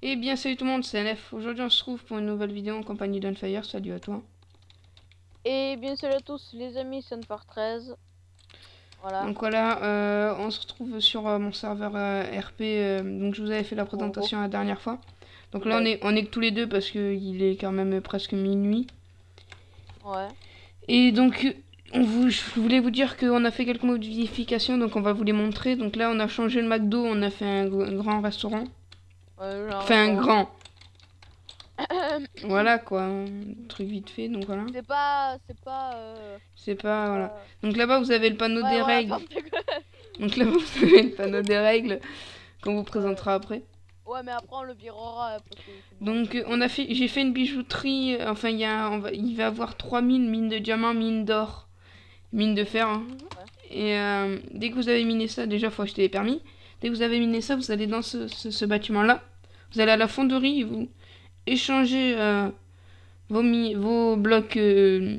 Eh bien salut tout le monde, c'est NF. Aujourd'hui on se trouve pour une nouvelle vidéo en compagnie d'Unfire. Salut à toi. Et bien salut à tous les amis, c'est Sunfar 13. Voilà. Donc voilà, on se retrouve sur mon serveur RP. Donc je vous avais fait la présentation la dernière fois. Donc là on est que tous les deux parce qu'il est quand même presque minuit. Ouais. Et donc je voulais vous dire qu'on a fait quelques modifications, donc on va vous les montrer. Donc là on a changé le McDo, on a fait un grand restaurant. Enfin un grand. Voilà quoi, un truc vite fait, donc voilà. C'est pas, voilà. Donc là-bas vous avez le panneau des règles. Donc là vous avez le panneau des règles qu'on vous présentera après. Ouais, mais après on le virera. Donc j'ai fait une bijouterie, enfin il va avoir 3000 mines de diamants, mines d'or, mines de fer. Hein. Ouais. Et dès que vous avez miné ça, déjà faut acheter les permis. Dès que vous avez miné ça, vous allez dans ce bâtiment-là. Vous allez à la fonderie et vous échangez vos blocs de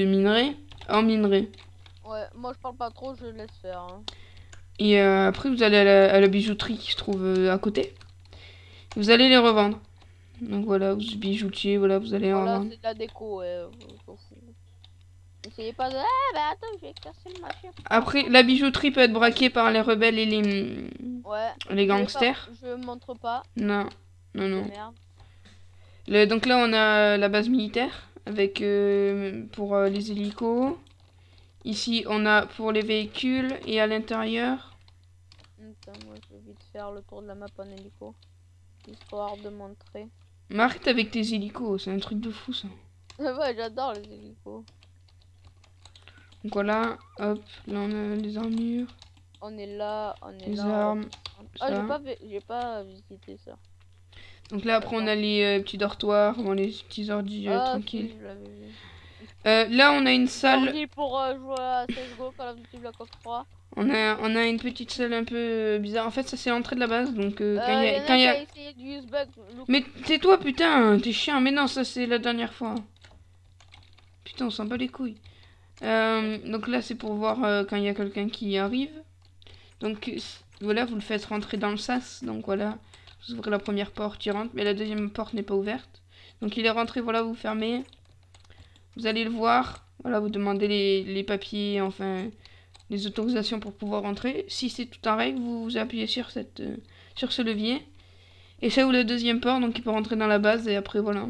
minerai en minerai. Ouais, moi je parle pas trop, je laisse faire. Hein. Et après vous allez à la bijouterie qui se trouve à côté. Vous allez les revendre. Donc voilà, vous bijoutiez, voilà, vous allez en revendre. C'est de la déco, ouais. Essayez pas de... Ah bah attends, je vais casser le machin. Après, la bijouterie peut être braquée par les rebelles et les gangsters. Je montre pas. Non, non, non. Merde. Donc là, on a la base militaire avec pour les hélicos. Ici, on a pour les véhicules et à l'intérieur. Attends, moi je vais vite faire le tour de la map en hélico. Histoire de montrer. Mais arrête avec tes hélicos, c'est un truc de fou ça. Ouais, j'adore les hélicos. Donc voilà, hop, là on a les armures. On est là, on est les là. Les armes. Ah, j'ai pas visité ça. Donc là après on a les petits dortoirs, bon, les petits ordis tranquilles. Là on a une salle. Pour jouer à CSGO, Call of Duty Black Ops 3. On a une petite salle un peu bizarre. En fait, ça c'est l'entrée de la base. Donc quand il y a... Mais tais-toi putain, t'es chiant. Mais non, ça c'est la dernière fois. Putain, on s'en bat les couilles. Donc là c'est pour voir quand il y a quelqu'un qui arrive. Donc voilà, vous le faites rentrer dans le sas. Donc voilà, vous ouvrez la première porte, il rentre. Mais la deuxième porte n'est pas ouverte. Donc il est rentré, voilà, vous fermez. Vous allez le voir. Voilà, vous demandez les papiers, enfin... les autorisations pour pouvoir rentrer. Si c'est tout en règle, vous appuyez sur ce levier. Et ça ouvre la deuxième porte, donc il peut rentrer dans la base et après voilà.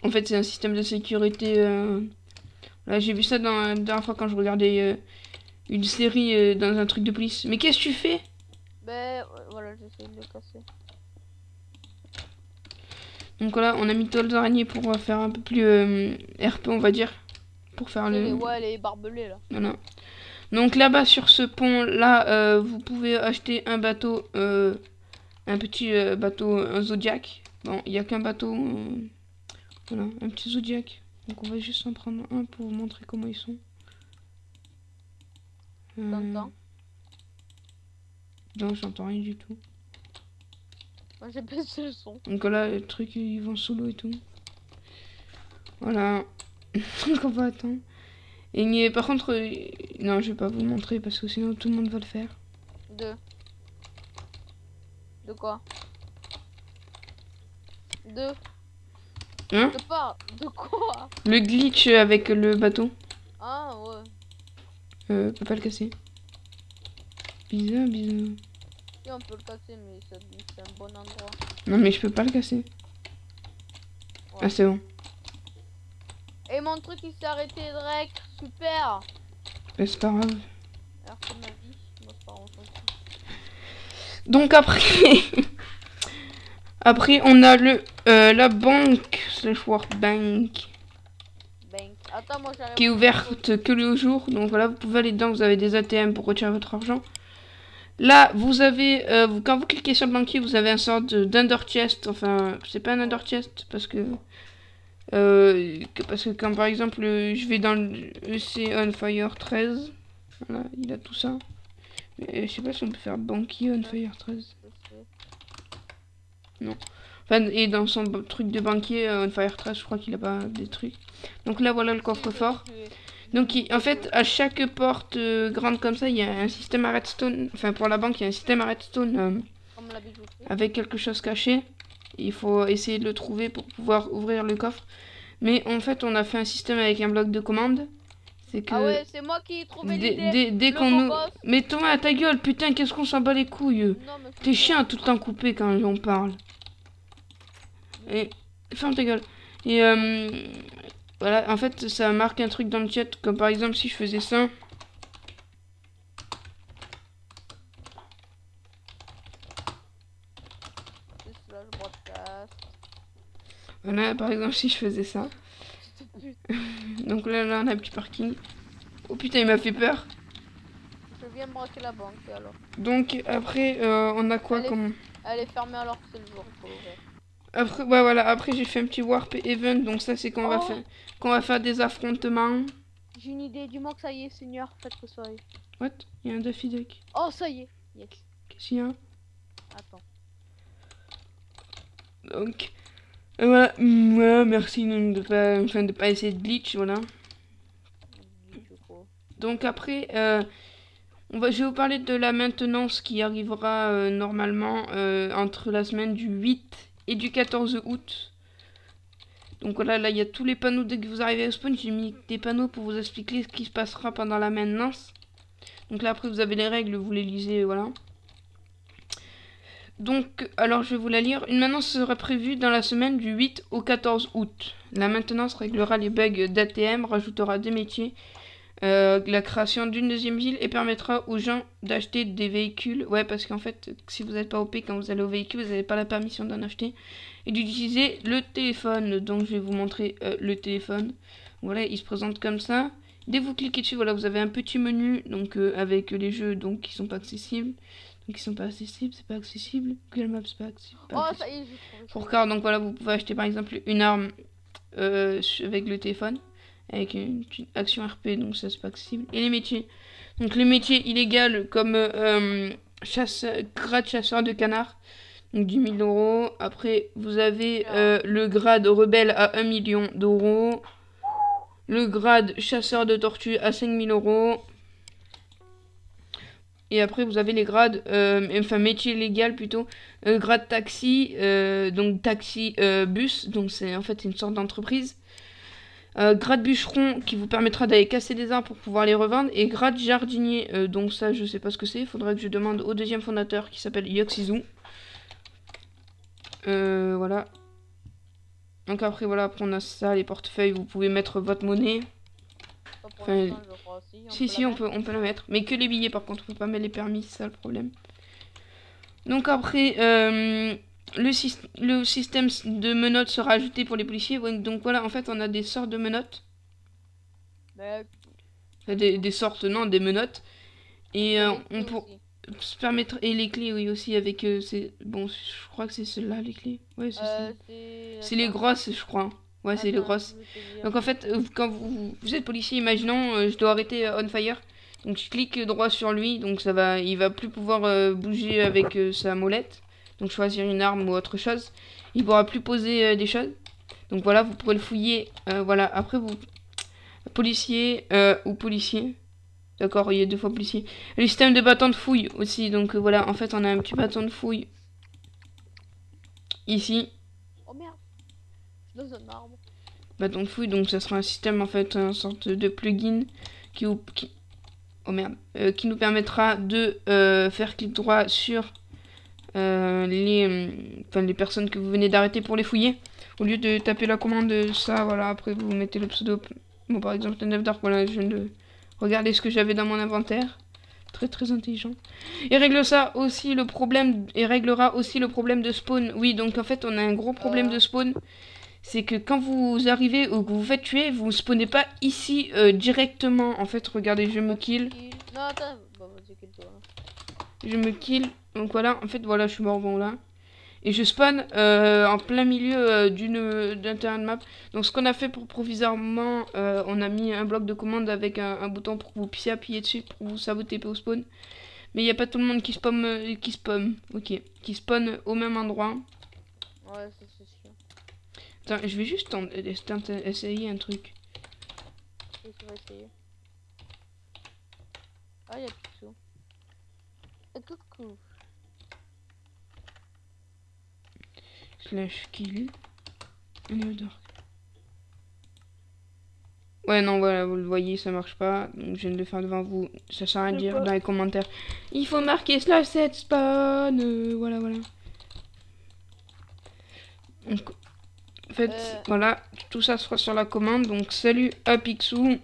En fait c'est un système de sécurité. Là j'ai vu ça la dernière fois quand je regardais une série dans un truc de police. Mais qu'est-ce que tu fais? Ben voilà, j'essaie de le casser. Donc voilà, on a mis toiles d'araignée pour faire un peu plus RP on va dire. Pour faire ouais, les barbelés là. Voilà. Donc là-bas sur ce pont là, vous pouvez acheter un bateau, un petit bateau, un Zodiac. Bon, il n'y a qu'un bateau, voilà, un petit Zodiac. Donc on va juste en prendre un pour vous montrer comment ils sont. T'entends? Non, j'entends rien du tout. Moi j'ai baissé le son. Donc là, les trucs ils vont sous l'eau et tout. Voilà. Donc on va attendre. Et par contre, non, je vais pas vous le montrer parce que sinon tout le monde va le faire. De quoi? Hein? De quoi? Le glitch avec le bateau. Ah ouais. Peut pas le casser. Bizarre. Si on peut le casser, mais c'est un bon endroit. Non mais je peux pas le casser. Ouais. Ah c'est bon. Et mon truc il s'est arrêté direct. Super. C'est pas grave. Alors c'est ma vie. Moi, c'est pas donc après... après on a la banque / workbank. Attends, moi, qui est ouverte que le jour. Donc voilà, vous pouvez aller dedans, vous avez des ATM pour retirer votre argent. Là, vous avez, quand vous cliquez sur le banquier, vous avez un sort d'under chest. Enfin, c'est pas un under chest parce que quand par exemple je vais dans le EC Unfire 13, voilà, il a tout ça. Mais je sais pas si on peut faire banquier Unfire 13. Non. Enfin, et dans son truc de banquier Unfire 13, je crois qu'il a pas des trucs. Donc là, voilà le coffre-fort. Donc en fait, à chaque porte grande comme ça, il y a un système à redstone. Enfin, pour la banque, il y a un système à redstone la bijouterie. avec quelque chose caché. Il faut essayer de le trouver pour pouvoir ouvrir le coffre. Mais en fait, on a fait un système avec un bloc de commande. C'est que Ah ouais, c'est moi qui ai trouvé l'idée. dès Le qu'on beau nous... gosse. Mais Thomas, ta gueule, putain, qu'est-ce qu'on s'en bat les couilles. Non, mais je T'es suis chiant tout le temps coupé quand on parle. Et ferme ta gueule. Et voilà, en fait, ça marque un truc dans le chat. Comme par exemple, si je faisais ça. slash broadcast. Voilà, par exemple, si je faisais ça. Donc là, on a un petit parking. Oh putain, il m'a fait peur. Je viens braquer la banque alors. Donc après, on a quoi comme... Elle est fermée alors que c'est le jour, il faut l'ouvrir. Après, ouais, voilà, après j'ai fait un petit warp event, donc ça c'est qu'on va faire des affrontements. J'ai une idée, du moment que ça y est, Seigneur, faites que ça y est. What? Il y a un Daffy Duck. Oh, ça y est. Yes. Qu'est-ce qu'il y a? Attends. Donc, voilà, ouais, merci de pas, enfin, de pas essayer de glitch, voilà. Donc après, je vais vous parler de la maintenance qui arrivera normalement entre la semaine du 8 et du 14 août. Donc voilà, là il y a tous les panneaux dès que vous arrivez au spawn. J'ai mis des panneaux pour vous expliquer ce qui se passera pendant la maintenance. Donc là après vous avez les règles, vous les lisez, voilà. Donc, alors je vais vous la lire. Une maintenance sera prévue dans la semaine du 8 au 14 août. La maintenance réglera les bugs d'ATM, rajoutera des métiers, la création d'une deuxième ville et permettra aux gens d'acheter des véhicules. Ouais, parce qu'en fait, si vous n'êtes pas OP quand vous allez au véhicule, vous n'avez pas la permission d'en acheter. Et d'utiliser le téléphone. Donc je vais vous montrer le téléphone. Voilà, il se présente comme ça. Dès que vous cliquez dessus, voilà, vous avez un petit menu donc avec les jeux donc qui sont pas accessibles. Donc ils sont pas accessibles, c'est pas accessible. Google Maps c'est pas accessible. Oh, ça y est, j'ai trouvé. Pour car, donc voilà, vous pouvez acheter par exemple une arme avec le téléphone. Avec une action RP, donc ça c'est pas accessible. Et les métiers. Donc les métiers illégaux comme grade chasseur de canard. Donc 10 000 €. Après vous avez le grade rebelle à 1 million d'euros. Le grade chasseur de tortues à 5 000 €. Et après vous avez les grades, enfin métier légal plutôt, grade taxi, donc taxi bus, donc c'est en fait une sorte d'entreprise. Grade bûcheron qui vous permettra d'aller casser des arbres pour pouvoir les revendre. Et grade jardinier, donc ça je sais pas ce que c'est, il faudrait que je demande au deuxième fondateur qui s'appelle Yoxizu. Voilà. Donc après voilà, après on a ça, les portefeuilles, vous pouvez mettre votre monnaie. Enfin, si, on peut la mettre. Mais que les billets par contre, on peut pas mettre les permis, c'est ça le problème. Donc après, le système de menottes sera ajouté pour les policiers. Donc voilà, en fait on a des sortes de menottes. Des sortes, non, des menottes. Et on peut se permettre... Et les clés, oui, aussi, avec... bon, je crois que c'est celles-là, les clés. Ouais, c'est les grosses, je crois. Ouais, c'est les grosses. Donc en fait, quand vous êtes policier, imaginons, je dois arrêter On Fire. Donc je clique droit sur lui, donc il va plus pouvoir bouger avec sa molette. Donc choisir une arme ou autre chose. Il pourra plus poser des choses. Donc voilà, vous pourrez le fouiller. Voilà, après vous... Policier ou policier. D'accord, il y a 2 fois policier. Le système de bâton de fouille aussi. Donc voilà, en fait on a un petit bâton de fouille. Ici. Oh merde. Je suis dans un arbre. Bâton de fouille, donc ça sera un système en fait, une sorte de plugin qui oh merde, qui nous permettra de faire clic droit sur les personnes que vous venez d'arrêter pour les fouiller. Au lieu de taper la commande ça, voilà, après vous mettez le pseudo. Bon, par exemple, le 9 Dark, voilà, je viens de regarder ce que j'avais dans mon inventaire. Très très intelligent. Et réglera aussi le problème de spawn. Oui, donc en fait, on a un gros problème de spawn. C'est que quand vous arrivez ou que vous faites tuer, vous spawnez pas ici directement. En fait, regardez, je me kill. Non, attends, bah, vas-y, kill-toi. Je me kill. Donc voilà, en fait, voilà, je suis mort, bon là. Et je spawn en plein milieu d'un terrain de map. Donc ce qu'on a fait pour provisoirement, on a mis un bloc de commande avec un bouton pour que vous puissiez appuyer dessus pour vous saboter au spawn. Mais il n'y a pas tout le monde qui spawn, qui spawn au même endroit. Ouais, c'est sûr. Attends, je vais juste essayer un truc. Oui, tu vas essayer. Ah, il y a plus de sous. Coucou. slash kill. New Dark. Ouais, non, voilà, vous le voyez, ça marche pas. Donc, je viens de le faire devant vous. Ça sert à rien de dire dans les commentaires. Il faut marquer slash set spawn. Voilà, voilà. Donc, en fait, voilà, tout ça sera sur la commande. Donc, salut à Picsou,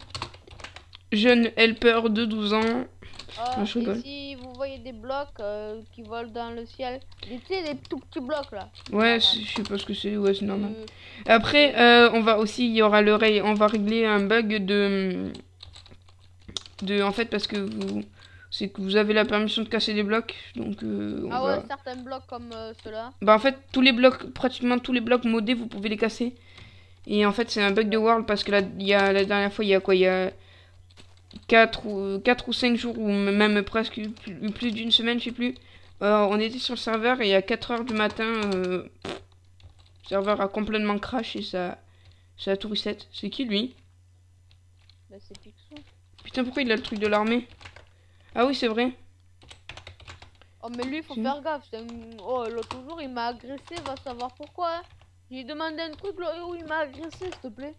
jeune helper de 12 ans. Ah, je rigole. Et si vous voyez des blocs qui volent dans le ciel, tu sais, des tout petits blocs là. Ouais, je sais pas ce que c'est, ouais, c'est normal. Après, on va aussi, il y aura l'oreille, on va régler un bug en fait, parce que c'est que vous avez la permission de casser des blocs, donc ah ouais, certains blocs comme ceux-là. Bah en fait, tous les blocs, pratiquement tous les blocs modés, vous pouvez les casser. Et en fait, c'est un bug de World parce que là, la dernière fois, il y a quoi? Il y a 4 ou 5 jours, ou même presque plus d'une semaine, je sais plus. On était sur le serveur et à 4 h du matin, le serveur a complètement crash et ça a tout reset. C'est qui lui? Bah c'est Picsou. Putain, pourquoi il a le truc de l'armée? Ah oui, c'est vrai. Oh mais lui, faut faire gaffe. Oh, l'autre jour, il m'a agressé, va savoir pourquoi. Hein. J'ai demandé un truc, là, où il m'a agressé, s'il te plaît.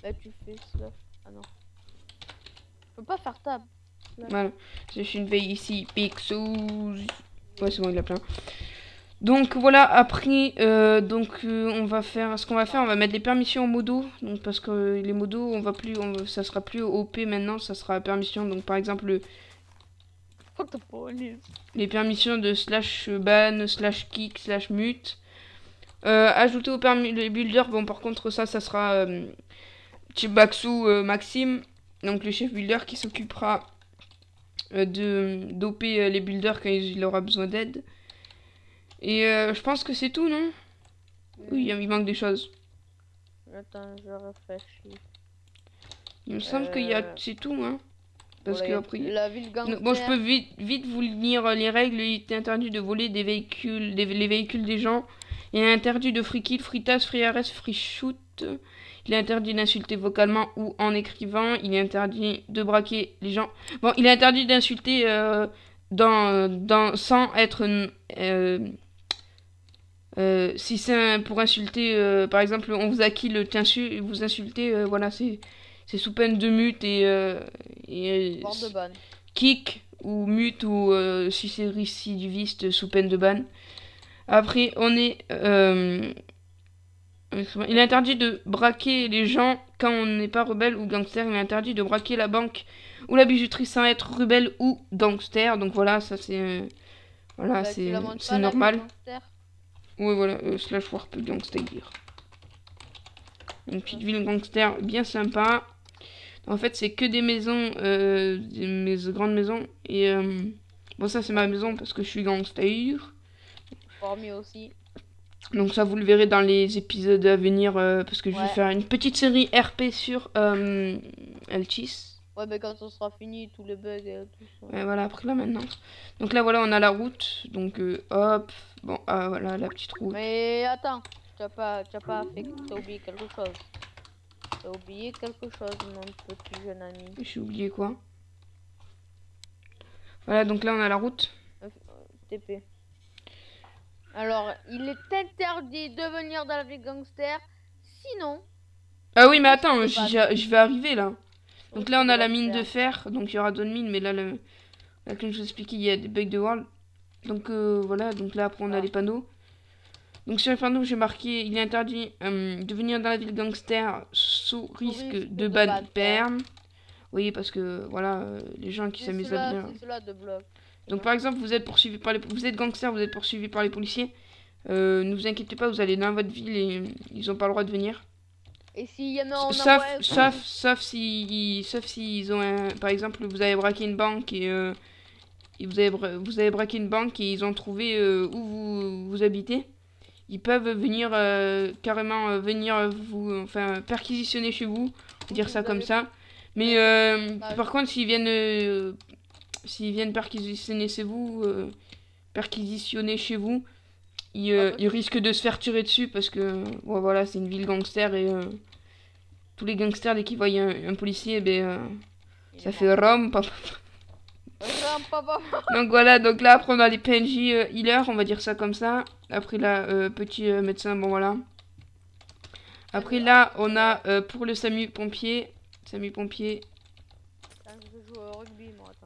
Bah tu fais ça. Ah non. Je peux pas faire tab. Voilà. Je suis une veille ici. Picsou. Ouais, c'est bon, il a plein. Donc voilà, après, on va faire ce qu'on va faire, on va mettre les permissions en modo. Donc parce que les modos, ça sera plus OP maintenant, ça sera permission. Donc par exemple, les permissions de slash ban, slash kick, slash mute. Ajouter au les builders, bon par contre ça sera Chibaxu Maxime, donc le chef builder qui s'occupera d'OP les builders quand il aura besoin d'aide. Et je pense que c'est tout, non? Oui, il manque des choses. Attends, je réfléchis. Il me semble c'est tout, hein. Parce que après... La ville gangster. Bon, je peux vite vous lire les règles. Il est interdit de voler des véhicules, les véhicules des gens. Il est interdit de free kill, free task, free arrest, free shoot. Il est interdit d'insulter vocalement ou en écrivant. Il est interdit de braquer les gens. Bon, il est interdit d'insulter sans être... si c'est pour insulter, par exemple, on vous a kill, vous insultez, voilà, c'est sous peine de mute et kick ou mute ou si c'est récidiviste sous peine de ban. Après, on est il est interdit de braquer les gens quand on n'est pas rebelle ou gangster. Il est interdit de braquer la banque ou la bijouterie sans être rebelle ou gangster. Donc voilà, ça c'est voilà, c'est normal. Ouais, voilà, slash warp gangster. Une petite ville gangster bien sympa. En fait, c'est que des maisons, des grandes maisons. Et bon, ça c'est ma maison parce que je suis gangster. Aussi. Donc ça vous le verrez dans les épisodes à venir parce que je vais faire une petite série RP sur Elchis. Ouais, mais quand on sera fini, tous les bugs et tout ça. Ouais, voilà, après la maintenance. Donc là, voilà, on a la route. Donc hop, bon, voilà, la petite route. Mais attends, t'as oublié quelque chose. T'as oublié quelque chose, mon petit jeune ami. J'ai oublié quoi? Voilà, donc là, on a la route. TP. Alors, il est interdit de venir dans la ville gangster, sinon... Ah oui, mais attends, je vais arriver là. Donc là, on a la mine de fer, donc il y aura d'autres mines, mais là, comme je vous expliquais, il y a des bugs de world. Donc voilà, donc là, après, on a les panneaux. Donc sur les panneaux, j'ai marqué, il est interdit de venir dans la ville gangster sous risque de ban perm. Oui, parce que, voilà, les gens qui s'amusent à venir... Donc par exemple, vous êtes poursuivi par vous êtes gangster, vous êtes poursuivi par les policiers. Ne vous inquiétez pas, vous allez dans votre ville et ils ont pas le droit de venir. Et s'il y en a sauf s'ils ont un, par exemple, vous avez braqué une banque et vous avez braqué une banque et ils ont trouvé où vous habitez. Ils peuvent venir carrément venir vous perquisitionner chez vous, dire ça comme ça. Mais par contre, s'ils viennent perquisitionner chez vous, ils risquent de se faire tirer dessus parce que voilà, c'est une ville gangster et tous les gangsters dès qu'ils voient un policier, ça fait rhum, Donc voilà, donc là après on a les PNJ healer, on va dire ça comme ça. Après là, petit médecin, bon voilà. Après là, on a pour le SAMU pompier. SAMU pompier.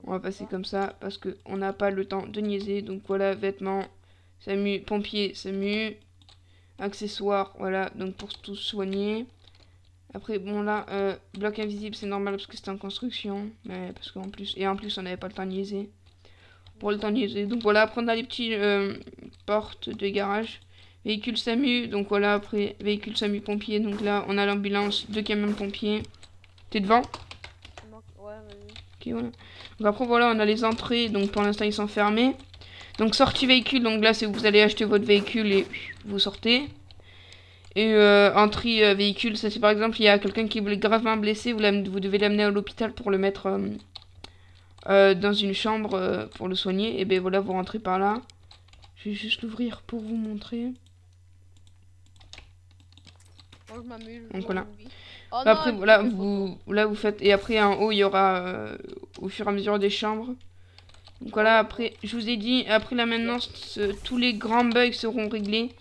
On va passer comme ça parce que on n'a pas le temps de niaiser. Donc voilà, vêtements, SAMU pompier, SAMU. Accessoires, voilà, donc pour tout soigner. Après, bon là, bloc invisible, c'est normal parce que c'était en construction. Mais parce qu'en plus, et en plus, on n'avait pas le temps de niaiser. Pour le temps de niaiser. Donc voilà, après on a les petits portes de garage. Véhicule SAMU, donc voilà, après véhicule SAMU pompier. Donc là, on a l'ambulance, 2 camions de pompiers. T'es devant? Ouais, vas-y. Ok, voilà. Donc après, voilà, on a les entrées, donc pour l'instant, ils sont fermés. Donc sortie véhicule, donc là, c'est où vous allez acheter votre véhicule et vous sortez. Et entrée véhicule, ça c'est par exemple, il y a quelqu'un qui est gravement blessé, vous devez l'amener à l'hôpital pour le mettre dans une chambre pour le soigner. Et ben voilà, vous rentrez par là. Je vais juste l'ouvrir pour vous montrer. Moi je m'amuse. Donc voilà. Oh après non, voilà, vous faites, et après en haut il y aura au fur et à mesure des chambres. Donc voilà, après je vous ai dit, après la maintenance, tous les grands bugs seront réglés.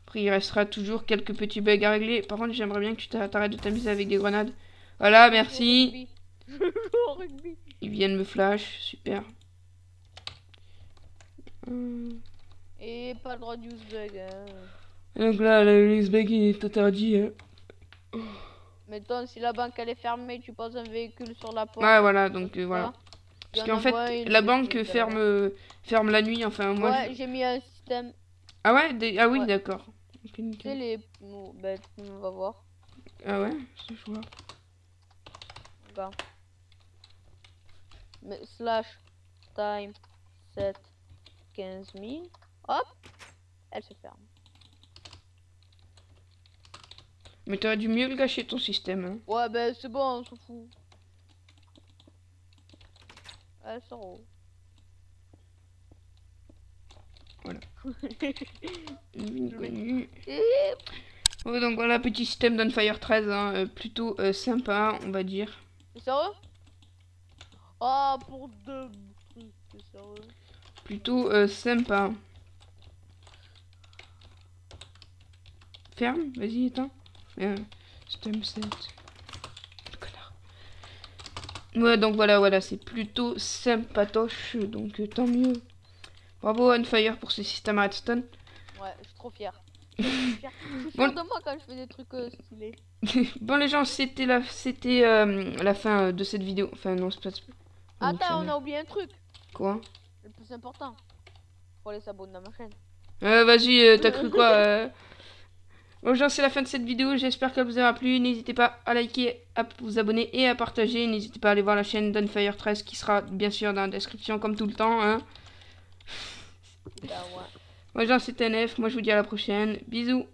Après il restera toujours quelques petits bugs à régler. Par contre j'aimerais bien que tu t'arrêtes de t'amuser avec des grenades. Voilà, merci. Ils viennent me flash, super. Et pas le droit de use bug. Hein. Donc là, le use bug il est interdit. Hein. Mettons, si la banque elle est fermée, tu poses un véhicule sur la porte. Ouais, voilà, donc voilà. Parce qu'en fait, la banque ferme la nuit, enfin moi... Ouais, j'ai mis un système. Ah ouais, ah oui, ouais. D'accord. C'est les... Ben, on va voir. Ah ouais, je vois. Regarde. Mais slash time 7 15 000. Hop, elle se ferme. Mais t'aurais dû mieux le gâcher ton système. Hein. Ouais, ben c'est bon, on s'en fout. Elle sort haut. Voilà. Ouais, donc voilà, petit système d'Unfire 13, hein, plutôt sympa, on va dire. C'est sérieux? Ah, pour deux trucs, c'est sérieux. Plutôt sympa. Ferme, vas-y, éteins. Système 7. Connard. Ouais, donc voilà, c'est plutôt sympatoche, donc tant mieux. Bravo Unfire pour ce système redstone. Ouais, je suis trop fier. Je suis fier de moi quand je fais des trucs stylés. Bon les gens, c'était la fin de cette vidéo. Enfin non, c'est pas... Attends, on a oublié un truc. Quoi? Le plus important. Faut aller s'abonner à ma chaîne. Vas-y, t'as cru quoi Bon les gens, c'est la fin de cette vidéo. J'espère qu'elle vous aura plu. N'hésitez pas à liker, à vous abonner et à partager. N'hésitez pas à aller voir la chaîne d'Unfire 13 qui sera bien sûr dans la description comme tout le temps. Hein. Bah, ouais. Bon les gens, c'était NF. Moi je vous dis à la prochaine. Bisous.